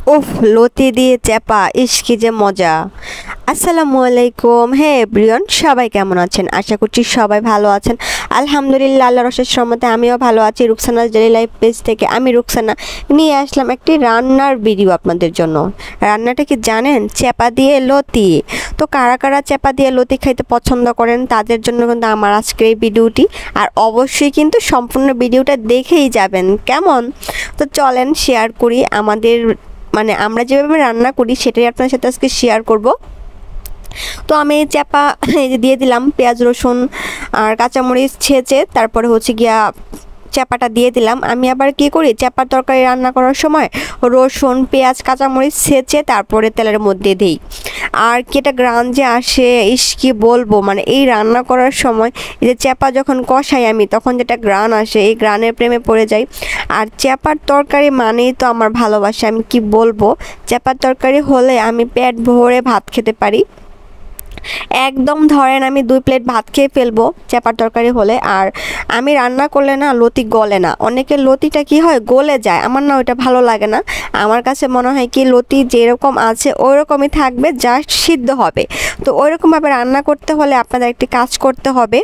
উফ, লতি দিয়ে চ্যাপা, ইস কি যে মজা। আসসালামু আলাইকুম। হ্যাঁ এভরিওয়ান, সবাই কেমন আছেন? আশা করছি সবাই ভালো আছেন। আলহামদুলিল্লাহ, আল্লাহর অশেষ রহমতে আমিও ভালো আছি। রুকসানাস ডেইলি লাইফ পেজ থেকে আমি রুকসানা নিয়ে আসলাম একটি রান্নার ভিডিও আপনাদের জন্য। রান্নাটা কি জানেন? চ্যাপা দিয়ে লতি। তো কারা কারা চ্যাপা দিয়ে লতি খাইতে পছন্দ করেন তাদের জন্য কিন্তু আমার আজকের এই ভিডিওটি। আর অবশ্যই কিন্তু সম্পূর্ণ ভিডিওটা দেখেই যাবেন, কেমন? তো চলেন শেয়ার করি আমাদের, মানে আমরা যেভাবে রান্না করি সেটাই আপনার সাথে আজকে শেয়ার করব। তো আমি চাপা এই যে দিয়ে দিলাম পেঁয়াজ রসুন আর কাঁচামরিচ ছেঁচে, তারপরে হচ্ছে গিয়া চাপাটা দিয়ে দিলাম। আমি আবার কি করি, চাপার তরকারি রান্না করার সময় রসুন পেঁয়াজ কাঁচামরিচ ছেঁচে তারপরে তেলের মধ্যে দিই। আর কি একটা গ্রান যে আসে, ইস কি বলবো, মানে এই রান্না করার সময় এই যে চাপা যখন কষাই আমি, তখন যেটা গ্রান আসে, এই গ্রানের প্রেমে পড়ে যাই। আর চাপার তরকারি মানেই তো আমার ভালোবাসা, আমি কি বলবো। চাপার তরকারি হলে আমি পেট ভরে ভাত খেতে পারি, একদম ধরেন আমি 2 প্লেট ভাত খেয়ে ফেলবো চাপার তরকারি হলে। আর আমি রান্না করলে না লতি গলে না, অনেকের লতিটা কি হয় গলে যায়, আমার না ওইটা ভালো লাগে না। আমার কাছে মনে হয় কি লতি যেরকম আছে ওই রকমই থাকবে, জাস্ট সিদ্ধ হবে। তো ওই রকমভাবে রান্না করতে হলে আপনাদের একটি কাজ করতে হবে।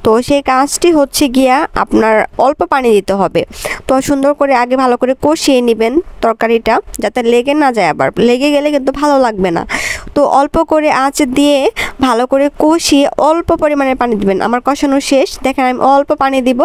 তো সেই কাজটি হচ্ছে গিয়া আপনার অল্প পানি দিতে হবে। তো সুন্দর করে আগে ভালো করে কষিয়ে নেবেন তরকারিটা, যাতে লেগে না যায়, আবার লেগে গেলে কিন্তু ভালো লাগবে না। তো অল্প করে আঁচ দিয়ে ভালো করে কষিয়ে অল্প পরিমাণে পানি দিবেন। আমার কষানো শেষ, দেখেন আমি অল্প পানি দিব।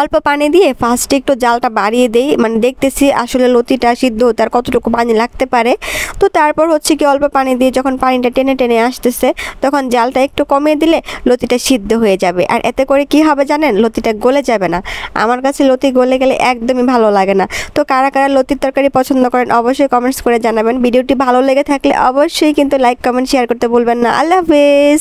অল্প পানি দিয়ে ফার্স্টে একটু জালটা বাড়িয়ে দেই, মানে দেখতেছি আসলে লতিটা সিদ্ধ হতে আর কতটুকু পানি লাগতে পারে। তো তারপর হচ্ছে কি অল্প পানি দিয়ে যখন পানিটা টেনে টেনে আসতেছে, তখন জালটা একটু কমিয়ে দিলে লতিটা সিদ্ধ হয়ে যাবে। আর এতে করে কি হবে জানেন, লতিটা গলে যাবে না। আমার কাছে লতি গলে গেলে একদমই ভালো লাগে না। তো কারা কারা লতির তরকারি পছন্দ করেন অবশ্যই কমেন্টস করে জানাবেন। ভিডিওটি ভালো লেগে থাকলে অবশ্যই কিন্তু লাইক কমেন্ট শেয়ার করতে ভুলবেন না। আল্লাহ হাফেজ।